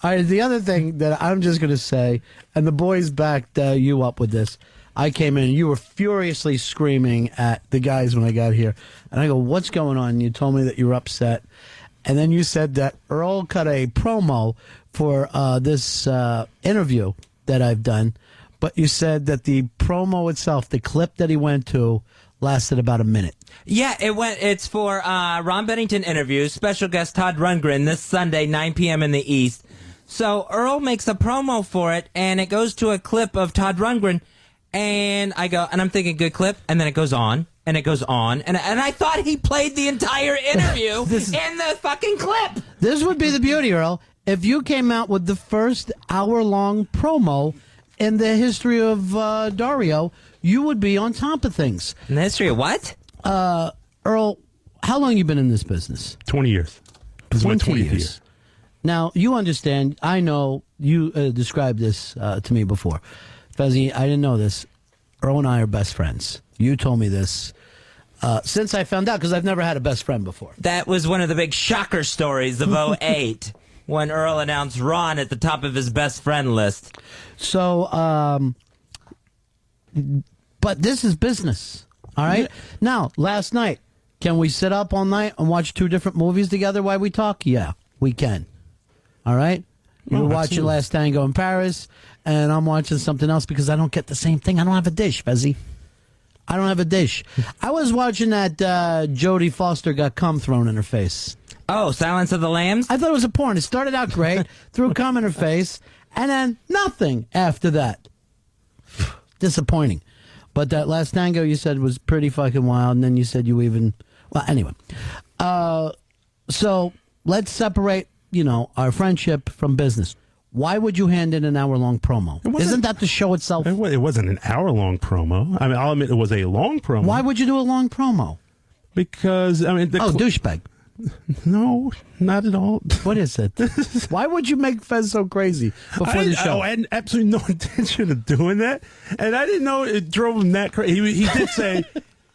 All right, the other thing that I'm just going to say, and the boys backed you up with this. I came in and you were furiously screaming at the guys when I got here. And I go, what's going on? And you told me that you were upset. And then you said that Earl cut a promo for this interview that I've done. But you said that the promo itself, the clip that he went to, lasted about a minute. Yeah, it's for Ron Bennington interviews, special guest Todd Rundgren this Sunday, 9 p.m. in the East. So Earl makes a promo for it, and it goes to a clip of Todd Rundgren. And I go, and I'm thinking, good clip, and then it goes on, and it goes on, and I thought he played the entire interview in the fucking clip. This would be the beauty, Earl, if you came out with the first hour-long promo in the history of Dario, you would be on top of things. In the history of what? Earl, how long you been in this business? 20 years. This is my 20th year. Now, you understand, I know you described this to me before. Fezzi, I didn't know this. Earl and I are best friends. You told me this since I found out, because I've never had a best friend before. That was one of the big shocker stories of 2008 when Earl announced Ron at the top of his best friend list. So, but this is business, all right? Yeah. Now, last night, can we sit up all night and watch 2 different movies together while we talk? Yeah, we can. All right? You're watching Last Tango in Paris, and I'm watching something else because I don't get the same thing. I don't have a dish, Fezzi. I don't have a dish. I was watching that Jodie Foster got cum thrown in her face. Oh, Silence of the Lambs? I thought it was a porn. It started out great, threw cum in her face, and then nothing after that. Disappointing. But that Last Tango you said was pretty fucking wild, and then you said you even... Well, anyway. So let's separate, our friendship from business. Why would you hand in an hour-long promo? Isn't that the show itself? It wasn't an hour-long promo. I mean, I'll admit it was a long promo. Why would you do a long promo? Because, I mean... douchebag. No, not at all. What is it? Why would you make Fez so crazy before the show? I had absolutely no intention of doing that. And I didn't know it drove him that crazy. He did say...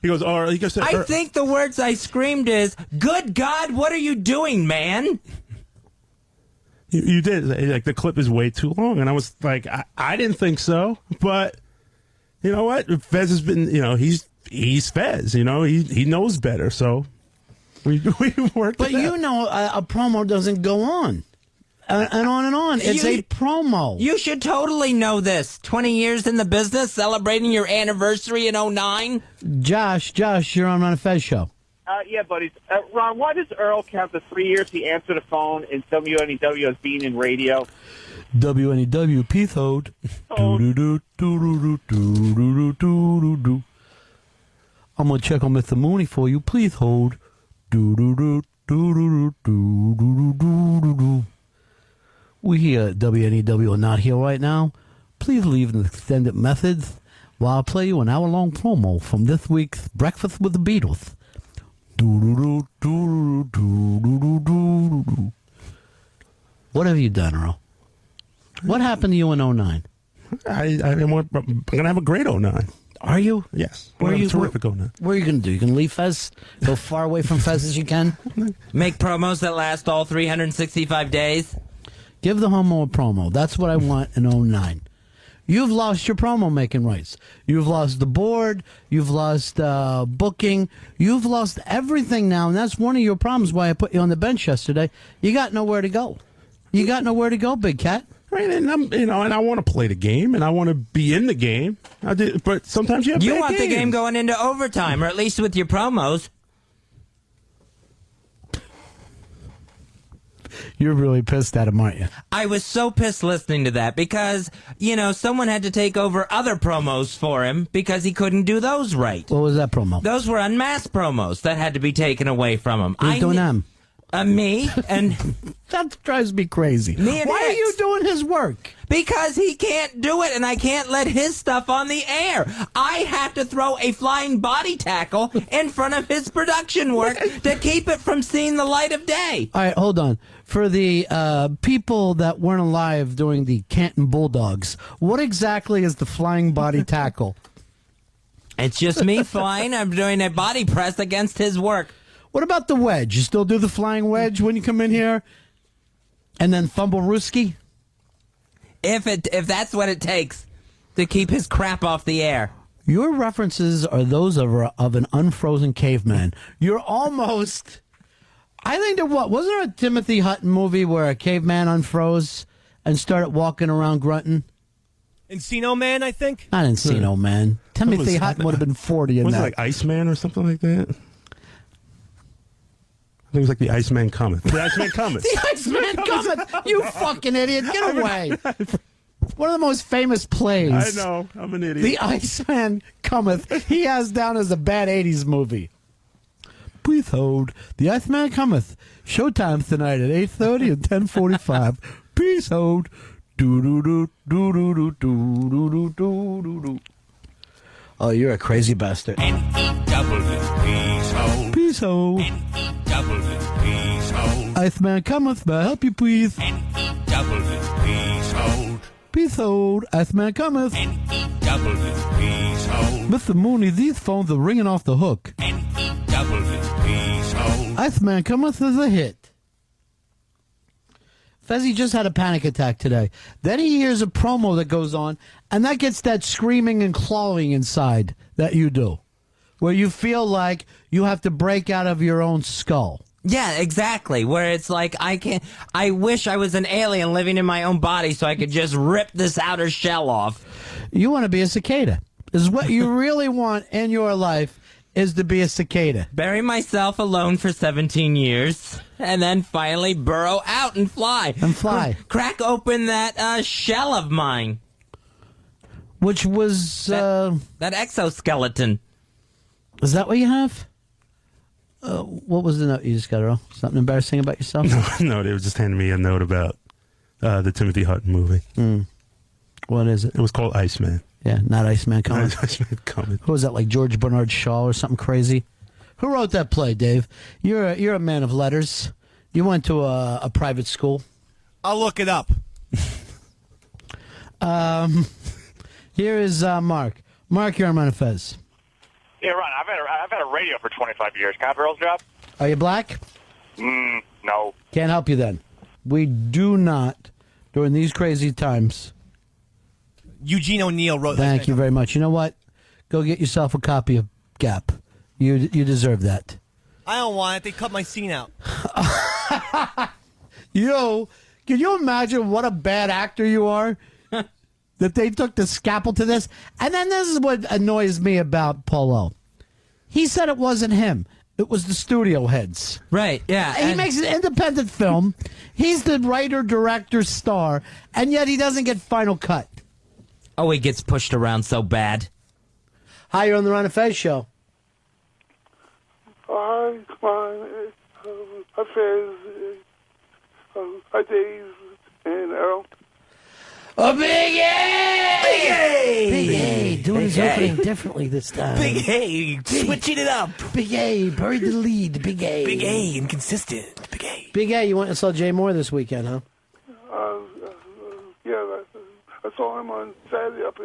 He goes, I think the words I screamed is, good God, what are you doing, man? You did. Like, the clip is way too long. And I was like, I didn't think so. But you know what? Fez has been, he's Fez. He knows better. So we worked But it out. A promo doesn't go on. And on and on. It's a promo. You should totally know this. 20 years in the business, celebrating your anniversary in 2009. Josh, you're on a Fez show. Yeah, buddies. Ron, why does Earl count the 3 years he answered the phone in WNEW as being in radio? WNEW, Peace Hold. I'm going to check on Mr. Mooney for you. Please hold. We here at WNEW are not here right now. Please leave an extended message while I play you an hour-long promo from this week's Breakfast with the Beatles. What have you done, Earl? What happened to you in 2009? I'm going to have a great 2009. Are you? Yes. Where are you? Terrific 2009. What are you going to do? You can leave Fez? Go far away from Fez as you can? Make promos that last all 365 days? Give the homo a promo. That's what I want in 2009. You've lost your promo making rights. You've lost the board. You've lost booking. You've lost everything now, and that's one of your problems why I put you on the bench yesterday. You got nowhere to go. You got nowhere to go, big cat. Right, and and I want to play the game, and I want to be in the game. But sometimes you have You bad want games. the game going into overtime, or at least with your promos. You're really pissed at him, aren't you? I was so pissed listening to that because, someone had to take over other promos for him because he couldn't do those right. What was that promo? Those were unmasked promos that had to be taken away from him. Who's doing them? Me and... That drives me crazy. Me and Why are you doing his work? Because he can't do it, and I can't let his stuff on the air. I have to throw a flying body tackle in front of his production work to keep it from seeing the light of day. All right, hold on. For the people that weren't alive during the Canton Bulldogs, what exactly is the flying body tackle? It's just me flying. I'm doing a body press against his work. What about the wedge? You still do the flying wedge when you come in here? And then Fumblerooski? If that's what it takes to keep his crap off the air. Your references are those of an unfrozen caveman. You're almost... I think there wasn't there a Timothy Hutton movie where a caveman unfroze and started walking around grunting? Encino Man, I think? Not Encino Man. Timothy Hutton would have been 40 in Was that. it like Iceman or something like that? I think it was like the Iceman Cometh. The Iceman Cometh. The Iceman Cometh! You fucking idiot! Get away! One of the most famous plays. I know. I'm an idiot. The Iceman Cometh. He has down as a bad 80s movie. Please hold. The Iceman Cometh. Showtime tonight at 8:30 and 10:45. Please hold. Do-do-do-do-do-do-do-do-do-do-do. Oh, you're a crazy bastard. N-E-W, please hold. Please hold. N-E-W, please hold. Iceman Cometh. May I help you, please? N-E-W, please hold. Please hold. Iceman Cometh. N-E-W, please hold. Mr. Mooney, these phones are ringing off the hook. N-E-W, please hold. Iceman Cometh is a hit. Fezzi just had a panic attack today. Then he hears a promo that goes on, and that gets that screaming and clawing inside that you do, where you feel like you have to break out of your own skull. Yeah, exactly. Where it's like, I wish I was an alien living in my own body so I could just rip this outer shell off. You want to be a cicada. Is what you really want in your life is to be a cicada. Bury myself alone for 17 years, and then finally burrow out and fly. And fly. Crack open that shell of mine. Which was... That exoskeleton. is that what you have? What was the note you just got, Earl? Something embarrassing about yourself? No, they were just handing me a note about the Timothy Hutton movie. What is it? It was called Iceman. Yeah, not Iceman Cometh. Iceman Cometh. Who was that, like George Bernard Shaw or something crazy? Who wrote that play, Dave? You're a man of letters. You went to a private school. I'll look it up. Here is Mark. Mark, you're on Ron and Fez. Yeah, Ron, I've had a radio for 25 years. Can I have Earl's job? Are you black? No. Can't help you then. We do not, during these crazy times. Eugene O'Neill wrote that. Thank you very much. You know what? Go get yourself a copy of Gap. You deserve that. I don't want it. They cut my scene out. Can you imagine what a bad actor you are? That they took the scalpel to this? And then this is what annoys me about Polo. He said it wasn't him. It was the studio heads. Right, yeah. He makes an independent film. He's the writer, director, star, and yet he doesn't get final cut. Oh, he gets pushed around so bad. Hi, you're on the Ron and Fez show. Hi, come on. Hi, Fez. Hi, Dave and Earl. Oh, Big A! Big A! Big A, doing his opening differently this time. Big A, switching it up. Big A, buried the lead. Big A. Big A, inconsistent. Big A. Big A, you went and saw Jay Mohr this weekend, huh? Yeah, I saw him on Saturday up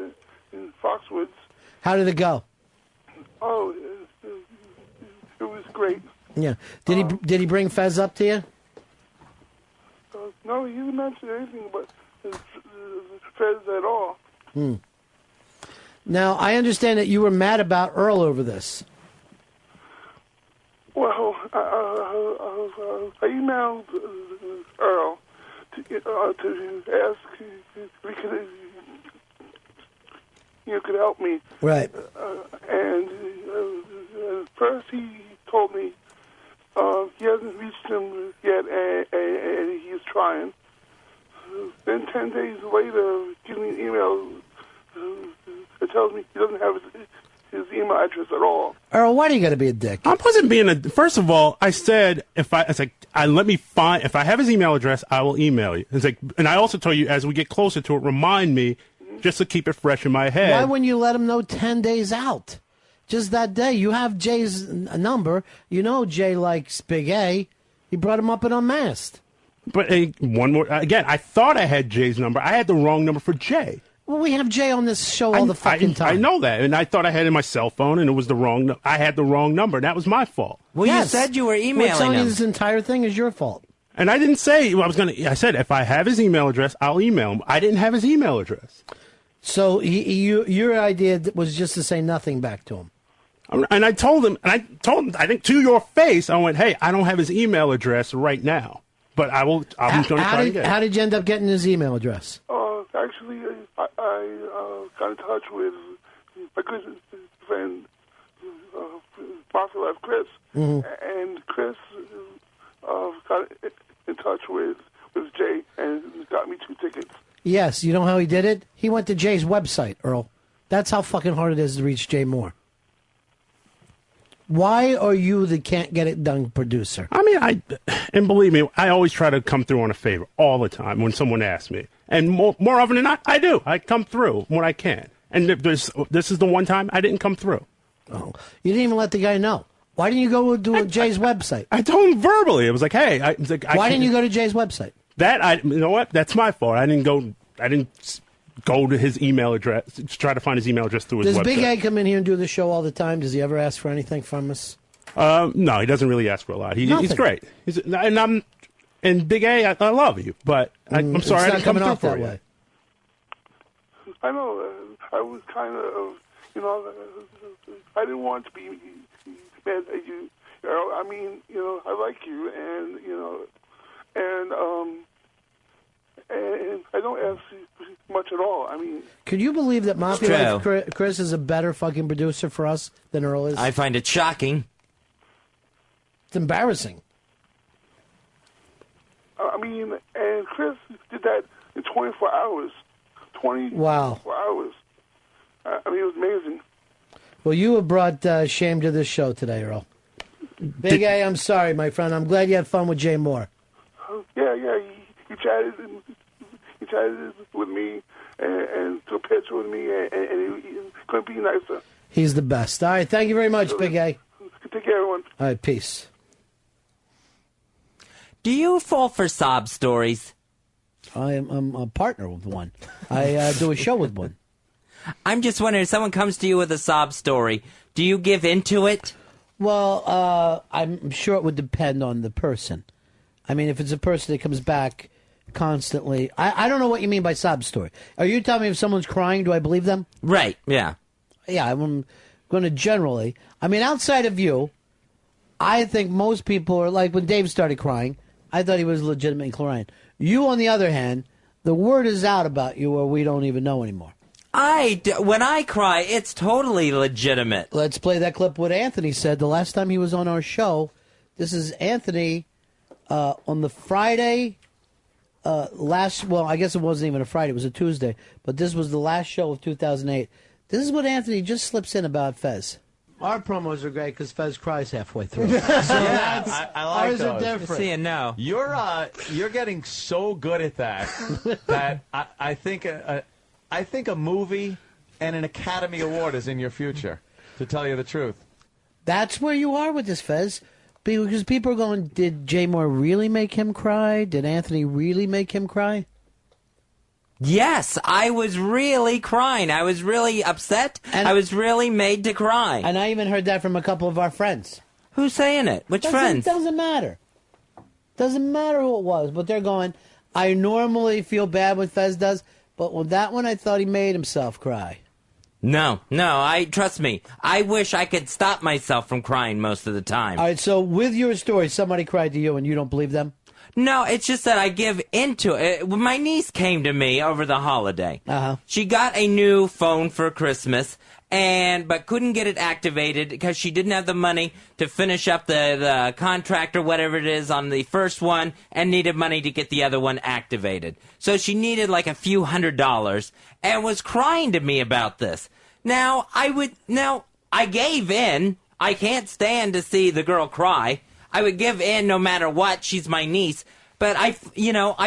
in Foxwoods. How did it go? Oh, it was great. Yeah. Did he bring Fez up to you? No, he didn't mention anything about Fez at all. Now, I understand that you were mad about Earl over this. Well, I emailed Earl to ask if he could help me. Right. And first he told me he hasn't reached him yet, and he's trying. Then 10 days later, gives me an email that tells me he doesn't have his email address at all. Earl, why do you got to be a dick? I wasn't being a. First of all, I said if I have his email address, I will email you. It's like, and I also told you as we get closer to it, remind me just to keep it fresh in my head. Why wouldn't you let him know 10 days out? Just that day. You have Jay's number. You know Jay likes Big A. He brought him up and unmasked. But one more again, I thought I had Jay's number. I had the wrong number for Jay. Well, we have Jay on this show all the fucking time. I know that, and I thought I had it in my cell phone, and it was the wrong. I had the wrong number. And that was my fault. Well, Yes. you said you were We're emailing telling you him. this entire thing is your fault. And I didn't say I was going to. I said if I have his email address, I'll email him. I didn't have his email address. So your idea was just to say nothing back to him. And I told him, I think to your face, I went, hey, I don't have his email address right now, but I'm going to try to get it. How did you end up getting his email address? Actually, I got in touch with my good friend, Mafia Life Chris, and Chris got in touch with Jay and got me 2 tickets. Yes, you know how he did it? He went to Jay's website, Earl. That's how fucking hard it is to reach Jay Mohr. Why are you the can't get it done producer? I mean, and believe me, I always try to come through on a favor all the time when someone asks me. And more often than not, I do. I come through when I can. And this is the one time I didn't come through. Oh, you didn't even let the guy know. Why didn't you go to Jay's website? I told him verbally. It was like, hey. Why didn't you go to Jay's website? You know what? That's my fault. I didn't go to his email address to try to find his email address through his website. Does Big A come in here and do the show all the time? Does he ever ask for anything from us? No, he doesn't really ask for a lot. He's great. And Big A, I love you, but I'm sorry I didn't come through for you. I know. I was kind of, I didn't want to be mad at you. I mean, I like you, and I don't ask much at all. I mean, could you believe that Mafia Life Chris is a better fucking producer for us than Earl is? I find it shocking. It's embarrassing. I mean, and Chris did that in 24 hours. 24 hours. I mean, it was amazing. Well, you have brought shame to this show today, Earl. Big A, I'm sorry, my friend. I'm glad you had fun with Jay Mohr. Yeah. He chatted with me and took a picture with me, and he couldn't be nicer. He's the best. All right, thank you very much, Big A. Take care, everyone. All right, peace. Do you fall for sob stories? I'm a partner with one. I do a show with one. I'm just wondering, if someone comes to you with a sob story, do you give into it? Well, I'm sure it would depend on the person. I mean, if it's a person that comes back constantly, I don't know what you mean by sob story. Are you telling me if someone's crying, do I believe them? Right, yeah. Yeah, I'm going to generally. I mean, outside of you, I think most people are like when Dave started crying, I thought he was legitimately crying. You, on the other hand, the word is out about you where we don't even know anymore. When I cry, it's totally legitimate. Let's play that clip what Anthony said the last time he was on our show. This is Anthony on the Friday I guess it wasn't even a Friday, it was a Tuesday, but this was the last show of 2008. This is what Anthony just slips in about Fez. Our promos are great because Fez cries halfway through. So I like ours those. are different. See, no. You're getting so good at that I think a movie and an Academy Award is in your future, to tell you the truth. That's where you are with this, Fez. Because people are going, did Jay Mohr really make him cry? Did Anthony really make him cry? Yes, I was really crying. I was really upset. And I was really made to cry. And I even heard that from a couple of our friends. Who's saying it? Which friends? Doesn't matter. Doesn't matter who it was. But they're going, I normally feel bad when Fez does, but with that one I thought he made himself cry. No, trust me. I wish I could stop myself from crying most of the time. All right, so with your story, somebody cried to you and you don't believe them? No, it's just that I give into it. My niece came to me over the holiday. Uh-huh. She got a new phone for Christmas, but couldn't get it activated because she didn't have the money to finish up the contract or whatever it is on the first one and needed money to get the other one activated. So she needed like a few $100s and was crying to me about this. Now, I gave in. I can't stand to see the girl cry. I would give in no matter what. She's my niece. But I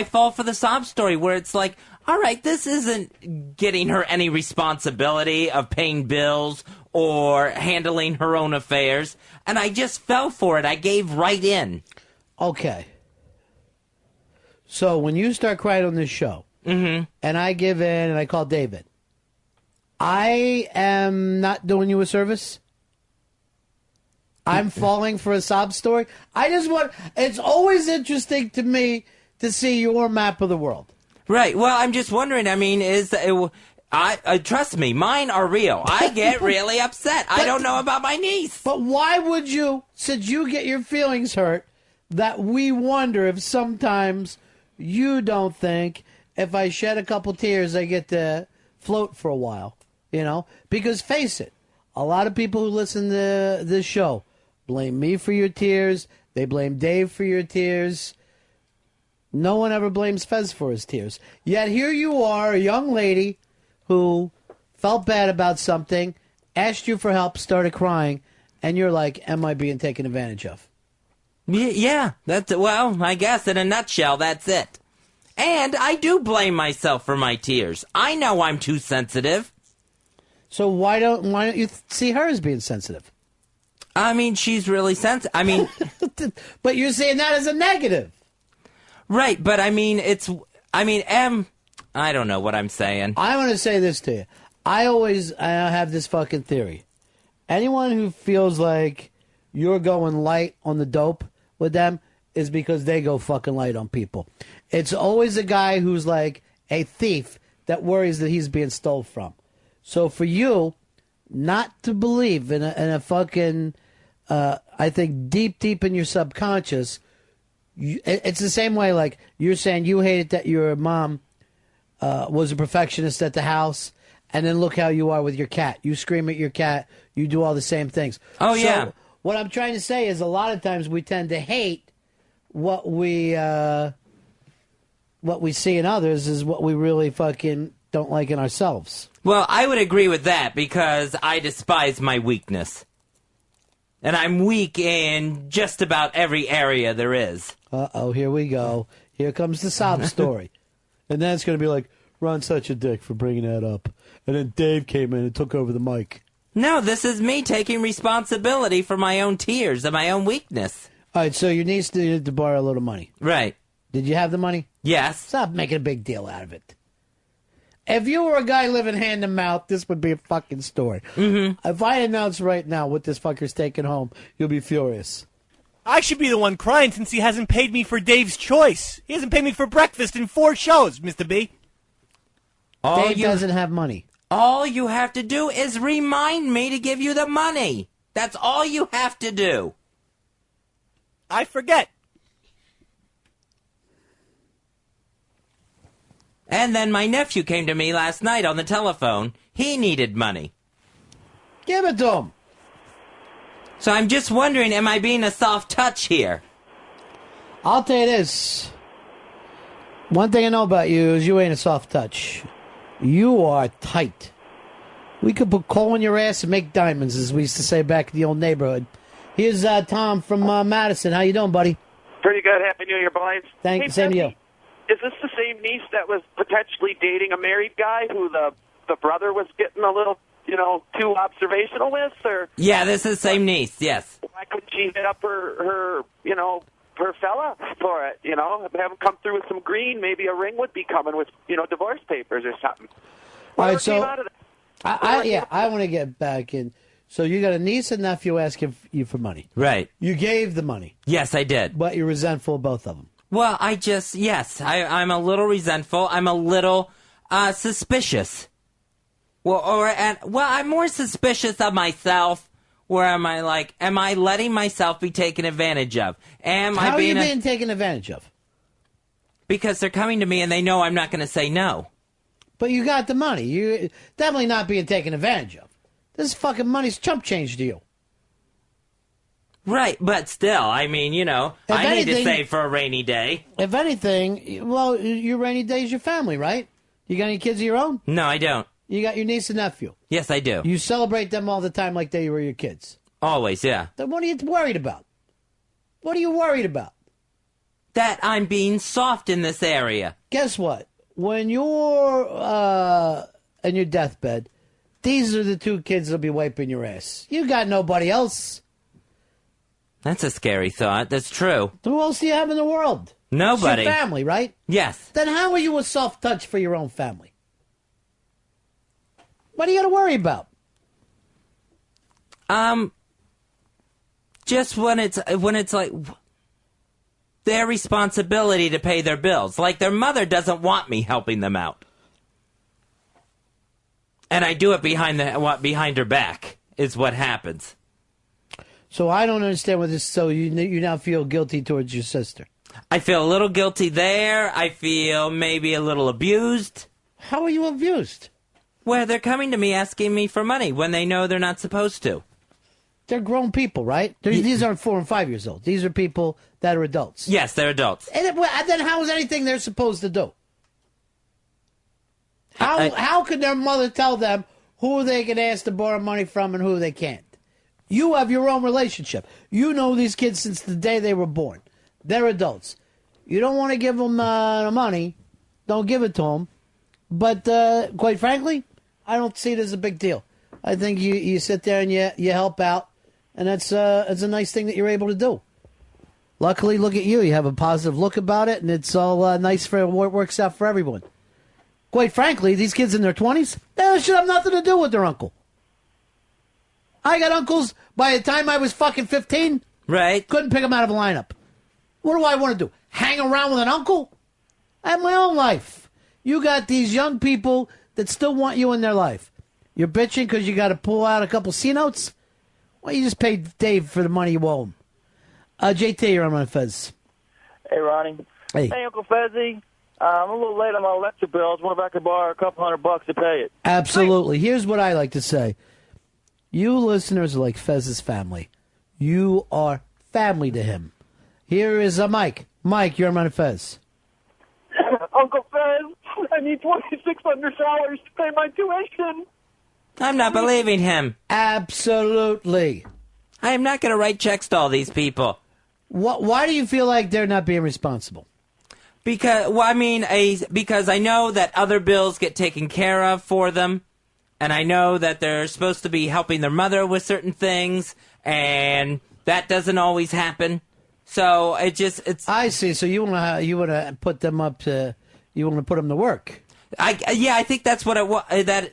fall for the sob story where it's like, all right, this isn't getting her any responsibility of paying bills or handling her own affairs. And I just fell for it. I gave right in. Okay. So when you start crying on this show, and I give in and I call David, I am not doing you a service? I'm falling for a sob story. I just want. It's always interesting to me to see your map of the world. Right. Well, I'm just wondering. I mean, trust me, mine are real. I get really upset. I don't know about my niece. But why would you, since you get your feelings hurt, that we wonder if sometimes you don't think if I shed a couple tears, I get to float for a while, you know? Because face it, a lot of people who listen to this show blame me for your tears. They blame Dave for your tears. No one ever blames Fez for his tears. Yet here you are, a young lady who felt bad about something, asked you for help, started crying, and you're like, am I being taken advantage of? Yeah, well, I guess in a nutshell, that's it. And I do blame myself for my tears. I know I'm too sensitive. So why don't you see her as being sensitive? I mean, she's really sensitive. I mean... But you're saying that as a negative. Right, but I mean, I don't know what I'm saying. I want to say this to you. I have this fucking theory. Anyone who feels like you're going light on the dope with them is because they go fucking light on people. It's always a guy who's like a thief that worries that he's being stole from. So for you not to believe in a fucking, I think deep in your subconscious, it's the same way like you're saying you hated that your mom was a perfectionist at the house, and then look how you are with your cat. You scream at your cat. You do all the same things. Oh, yeah. So what I'm trying to say is a lot of times we tend to hate what we see in others is what we really fucking don't like in ourselves. Well, I would agree with that because I despise my weakness. And I'm weak in just about every area there is. Uh-oh, here we go. Here comes the sob story. And then it's going to be like, Ron's such a dick for bringing that up. And then Dave came in and took over the mic. No, this is me taking responsibility for my own tears and my own weakness. All right, so your niece needed to borrow a little money. Right. Did you have the money? Yes. Stop making a big deal out of it. If you were a guy living hand to mouth, this would be a fucking story. Mm-hmm. If I announce right now what this fucker's taking home, you'll be furious. I should be the one crying since he hasn't paid me for Dave's Choice. He hasn't paid me for breakfast in 4 shows, Mr. B. Dave doesn't have money. All you have to do is remind me to give you the money. That's all you have to do. I forget. And then my nephew came to me last night on the telephone. He needed money. Give it to him. So I'm just wondering, am I being a soft touch here? I'll tell you this. One thing I know about you is you ain't a soft touch. You are tight. We could put coal in your ass and make diamonds, as we used to say back in the old neighborhood. Here's Tom from Madison. How you doing, buddy? Pretty good. Happy New Year, boys. Thanks. Same to you. Is this the same niece that was potentially dating a married guy who the brother was getting a little, too observational with? Or yeah, this is the same niece, yes. Why couldn't she hit up her fella for it, have him come through with some green, maybe a ring would be coming with, divorce papers or something. All right, Came so out of I want to get back in. So you got a niece and nephew asking you for money. Right. You gave the money. Yes, I did. But you're resentful of both of them. Well, I'm a little resentful. I'm a little suspicious. I'm more suspicious of myself. Where am I letting myself be taken advantage of? How are you being taken advantage of? Because they're coming to me and they know I'm not going to say no. But you got the money. You're definitely not being taken advantage of. This fucking money's chump change to you. Right, but still, I mean, I need to save for a rainy day. If anything, well, your rainy day is your family, right? You got any kids of your own? No, I don't. You got your niece and nephew? Yes, I do. You celebrate them all the time like they were your kids? Always, yeah. Then what are you worried about? What are you worried about? That I'm being soft in this area. Guess what? When you're in your deathbed, these are the 2 kids that'll be wiping your ass. You got nobody else. That's a scary thought. That's true. Who else do you have in the world? Nobody. It's your family, right? Yes. Then how are you a soft touch for your own family? What do you got to worry about? just when it's like their responsibility to pay their bills. Like their mother doesn't want me helping them out. And I do it behind her back is what happens. So I don't understand what this. So you now feel guilty towards your sister. I feel a little guilty there. I feel maybe a little abused. How are you abused? Well, they're coming to me asking me for money when they know they're not supposed to. They're grown people, right? These aren't 4 and 5 years old. These are people that are adults. Yes, they're adults. And then how is anything they're supposed to do? How could their mother tell them who they can ask to borrow money from and who they can't? You have your own relationship. You know these kids since the day they were born. They're adults. You don't want to give them the money. Don't give it to them. But quite frankly, I don't see it as a big deal. I think you sit there and you help out, and it's a nice thing that you're able to do. Luckily, look at you. You have a positive look about it, and it's all nice for what works out for everyone. Quite frankly, these kids in their 20s, they should have nothing to do with their uncle. I got uncles by the time I was fucking 15. Right. Couldn't pick them out of a lineup. What do I want to do? Hang around with an uncle? I have my own life. You got these young people that still want you in their life. You're bitching because you got to pull out a couple C-notes? Well, you just paid Dave for the money you owe him. JT, you're on my Fez. Hey, Ronnie. Hey. Hey, Uncle Fezzy. I'm a little late on my electric bill. I was wondering if I could borrow a couple $100 to pay it. Absolutely. Here's what I like to say. You listeners are like Fez's family. You are family to him. Here is Mike. Mike, you're on my Fez. Uncle Fez, I need $2,600 to pay my tuition. I'm not believing him. Absolutely. I am not going to write checks to all these people. Why do you feel like they're not being responsible? Because I know that other bills get taken care of for them, and I know that they're supposed to be helping their mother with certain things, and that doesn't always happen. So it's. I see. So you want to put them up to, you want to put them to work. I think that's what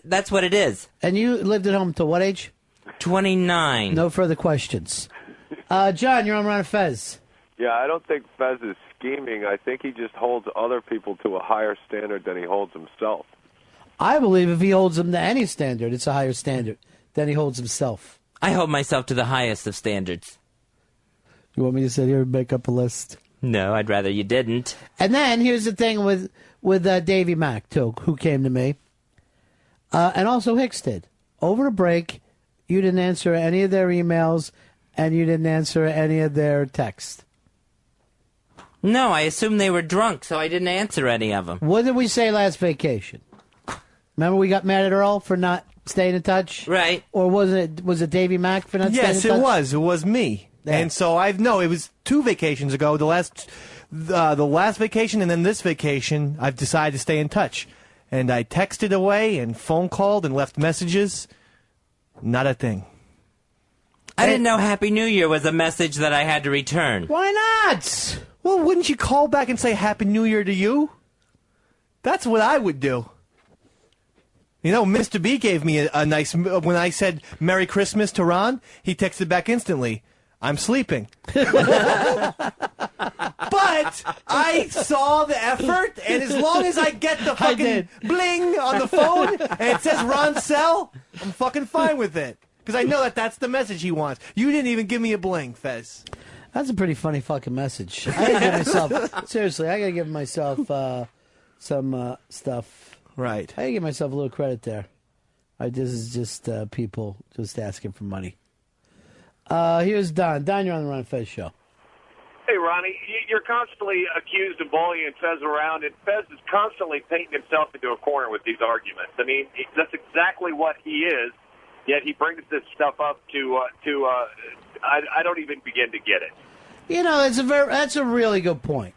that's what it is. And you lived at home till what age? 29. No further questions. John, you're on Ron Fez. Yeah, I don't think Fez is scheming. I think he just holds other people to a higher standard than he holds himself. I believe if he holds them to any standard, it's a higher standard than he holds himself. I hold myself to the highest of standards. You want me to sit here and make up a list? No, I'd rather you didn't. And then here's the thing with Davey Mack, too, who came to me. And also Hicks did. Over the break, you didn't answer any of their emails, and you didn't answer any of their texts. No, I assumed they were drunk, so I didn't answer any of them. What did we say last vacation? Remember we got mad at Earl for not staying in touch? Right. Or was it Davey Mack for not staying in touch? Yes, it was. It was me. Yeah. And so it was 2 vacations ago. The last vacation and then this vacation, I've decided to stay in touch. And I texted away and phone called and left messages. Not a thing. I didn't know Happy New Year was a message that I had to return. Why not? Well, wouldn't you call back and say Happy New Year to you? That's what I would do. You know, Mr. B gave me a nice... When I said Merry Christmas to Ron, he texted back instantly, I'm sleeping. But I saw the effort, and as long as I get the fucking bling on the phone, and it says Ron Sell, I'm fucking fine with it. Because I know that that's the message he wants. You didn't even give me a bling, Fez. That's a pretty funny fucking message. I gotta give myself... Seriously, I gotta give myself some stuff... Right. I give myself a little credit there. This is just people just asking for money. Here's Don. Don, you're on the Ron Fez show. Hey, Ronnie, you're constantly accused of bullying Fez around, and Fez is constantly painting himself into a corner with these arguments. I mean, that's exactly what he is, yet he brings this stuff up I don't even begin to get it. You know, that's a really good point.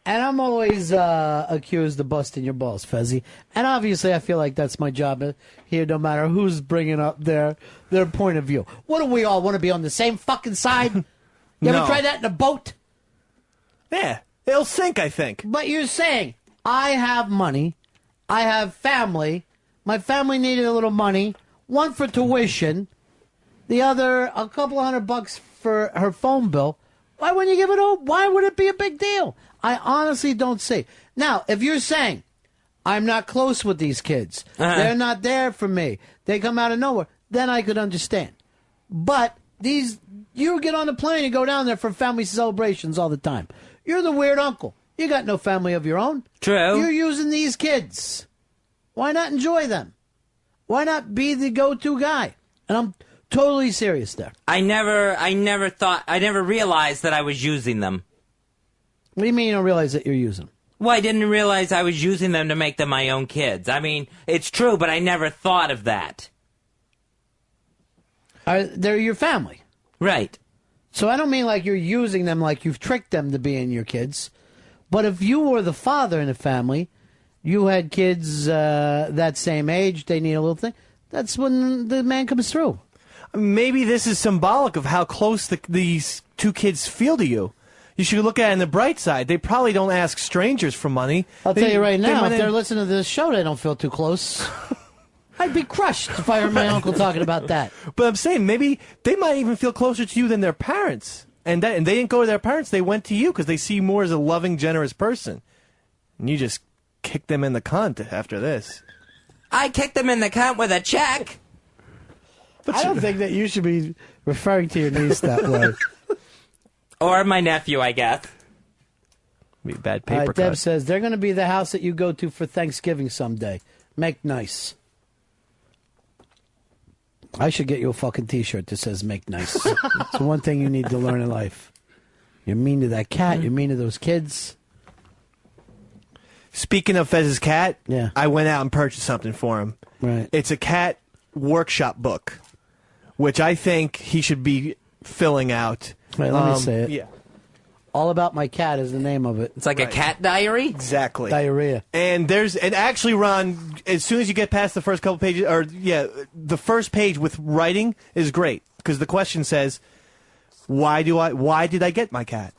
And I'm always accused of busting your balls, Fezzy. And obviously I feel like that's my job here, no matter who's bringing up their point of view. What do we all want to be on the same fucking side? You ever try that in a boat? Yeah, it'll sink, I think. But you're saying, I have money, I have family, my family needed a little money, one for tuition, the other a couple $100 for her phone bill, why wouldn't you give it all? Why would it be a big deal? I honestly don't see. Now, if you're saying, I'm not close with these kids, they're not there for me, they come out of nowhere, then I could understand. But you get on the plane and go down there for family celebrations all the time. You're the weird uncle. You got no family of your own. True. You're using these kids. Why not enjoy them? Why not be the go-to guy? And I'm totally serious there. I never realized that I was using them. What do you mean you don't realize that you're using them? Well, I didn't realize I was using them to make them my own kids. I mean, it's true, but I never thought of that. They're your family. Right. So I don't mean like you're using them like you've tricked them to being your kids. But if you were the father in the family, you had kids that same age, they need a little thing, that's when the man comes through. Maybe this is symbolic of how close these two kids feel to you. You should look at it on the bright side. They probably don't ask strangers for money. I'll tell you right now, if they're listening to this show, they don't feel too close. I'd be crushed if I heard my uncle talking about that. But I'm saying maybe they might even feel closer to you than their parents. And they didn't go to their parents, they went to you because they see you more as a loving, generous person. And you just kicked them in the cunt after this. I kicked them in the cunt with a check. I don't think that you should be referring to your niece that way. Or my nephew, I guess. Be a bad paper cut. Deb says, they're going to be the house that you go to for Thanksgiving someday. Make nice. I should get you a fucking T-shirt that says make nice. It's the one thing you need to learn in life. You're mean to that cat. You're mean to those kids. Speaking of Fez's cat, yeah. I went out and purchased something for him. Right. It's a cat workshop book, which I think he should be filling out. Right, let me say it. Yeah. All About My Cat is the name of it. It's like a cat diary? Exactly. Diarrhea. And actually, Ron, as soon as you get past the first couple pages, the first page with writing is great because the question says, why did I get my cat?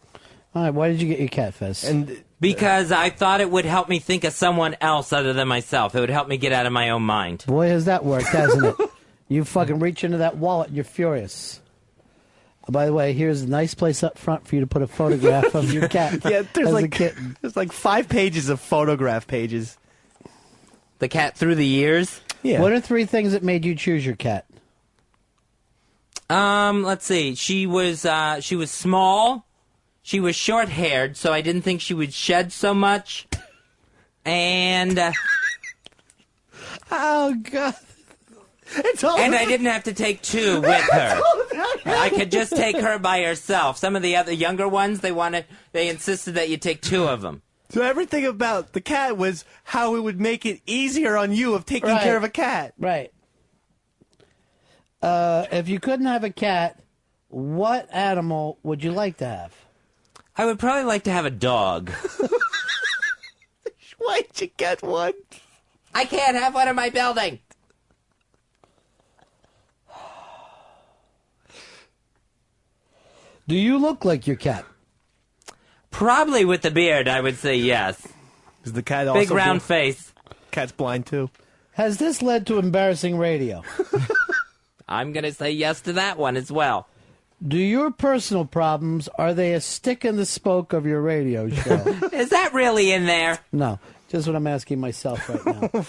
All right, why did you get your cat, Fez? And because I thought it would help me think of someone else other than myself. It would help me get out of my own mind. Boy, has that worked, hasn't it? You fucking reach into that wallet and you're furious. By the way, here's a nice place up front for you to put a photograph of your cat. Yeah, as a kitten. There's like 5 pages of photograph pages. The cat through the years? Yeah. What are 3 things that made you choose your cat? Let's see. She was small. She was short-haired, so I didn't think she would shed so much. And oh God. And I didn't have to take 2 with her. I could just take her by herself. Some of the other younger ones, they insisted that you take 2 of them. So everything about the cat was how it would make it easier on you of taking care of a cat. Right. If you couldn't have a cat, what animal would you like to have? I would probably like to have a dog. Why'd you get one? I can't have one in my building. Do you look like your cat? Probably with the beard, I would say yes. Is the cat also big round face? Cat's blind too. Has this led to embarrassing radio? I'm going to say yes to that one as well. Do your personal problems, are they a stick in the spoke of your radio show? Is that really in there? No, just what I'm asking myself right now.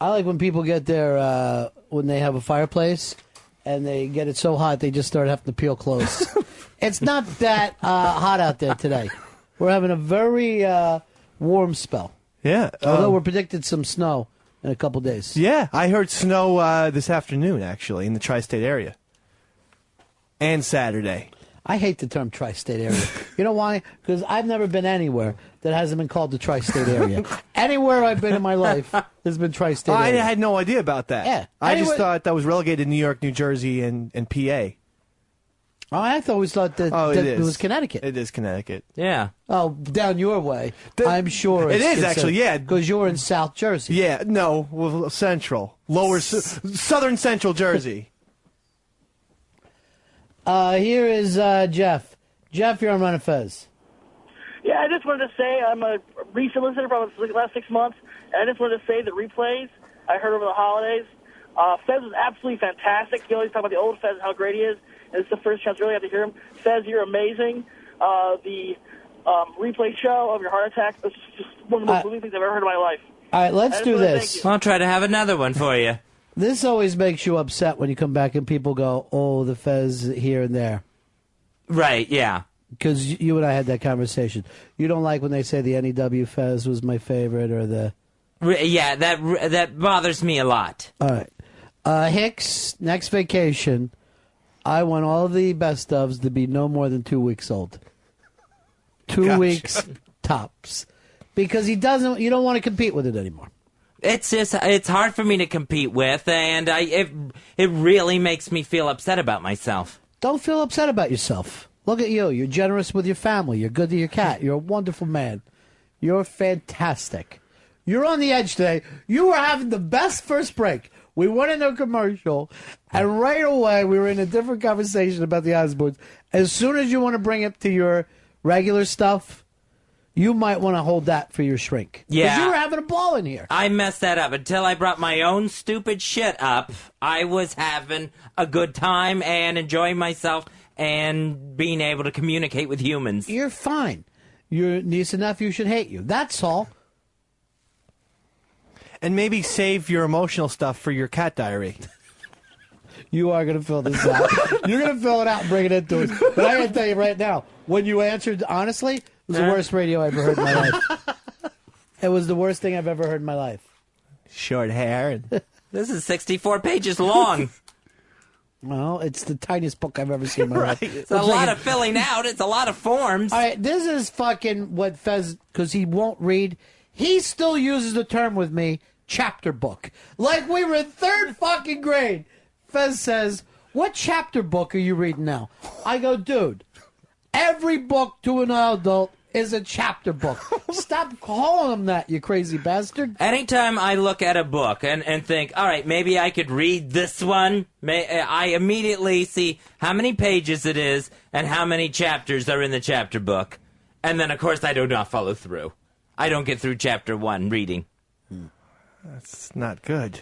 I like when people get there, when they have a fireplace, and they get it so hot they just start having to peel clothes. It's not that hot out there today. We're having a very warm spell. Yeah. Although we're predicted some snow in a couple days. Yeah, I heard snow this afternoon, actually, in the tri-state area. And Saturday. I hate the term tri-state area. You know why? Because I've never been anywhere that hasn't been called the tri-state area. Anywhere I've been in my life has been tri-state area. I had no idea about that. Yeah. I just thought that was relegated to New York, New Jersey, and PA. Oh, I always thought that, it was Connecticut. It is Connecticut. Yeah. Oh, down your way. I'm sure it is actually, yeah. Because you're in South Jersey. Yeah, no, well, Central. Southern Central Jersey. Here is Jeff. Jeff, you're on Run of Fez. Yeah, I just wanted to say I'm a recent listener for the last 6 months, and I just wanted to say the replays I heard over the holidays Fez was absolutely fantastic. You always talk about the old Fez, how great he is, and it's the first chance really I have to hear him. Fez, you're amazing. The replay show of your heart attack was just one of the most moving things I've ever heard in my life. All right, let's do this. I'll try to have another one for you. This always makes you upset when you come back and people go, oh, the Fez here and there. Right, yeah. Because you and I had that conversation. You don't like when they say the NEW Fez was my favorite or the... Yeah, that bothers me a lot. All right. Hicks, next vacation, I want all the best ofs to be no more than 2 weeks old. 2 weeks tops. Because you don't want to compete with it anymore. It's hard for me to compete with, and it really makes me feel upset about myself. Don't feel upset about yourself. Look at you. You're generous with your family. You're good to your cat. You're a wonderful man. You're fantastic. You're on the edge today. You were having the best first break. We went into a commercial, and right away we were in a different conversation about the Osbournes. As soon as you want to bring it to your regular stuff, you might want to hold that for your shrink. Yeah. Because you were having a ball in here. I messed that up. Until I brought my own stupid shit up, I was having a good time and enjoying myself and being able to communicate with humans. You're fine. Your niece and nephew should hate you. That's all. And maybe save your emotional stuff for your cat diary. You are going to fill this out. You're going to fill it out and bring it into us. But I got to tell you right now, when you answered honestly, it was the worst radio I ever heard in my life. It was the worst thing I've ever heard in my life. Short hair. And This is 64 pages long. Well, it's the tiniest book I've ever seen in my life. It's a lot of filling out. It's a lot of forms. All right, this is fucking what Fez, because he won't read. He still uses the term with me, chapter book. Like we were in third fucking grade. Fez says, what chapter book are you reading now? I go, dude, every book to an adult is a chapter book. Stop calling him that, you crazy bastard. Anytime I look at a book and think, all right, maybe I could read this one, I immediately see how many pages it is and how many chapters are in the chapter book. And then, of course, I do not follow through. I don't get through chapter 1 reading. That's not good.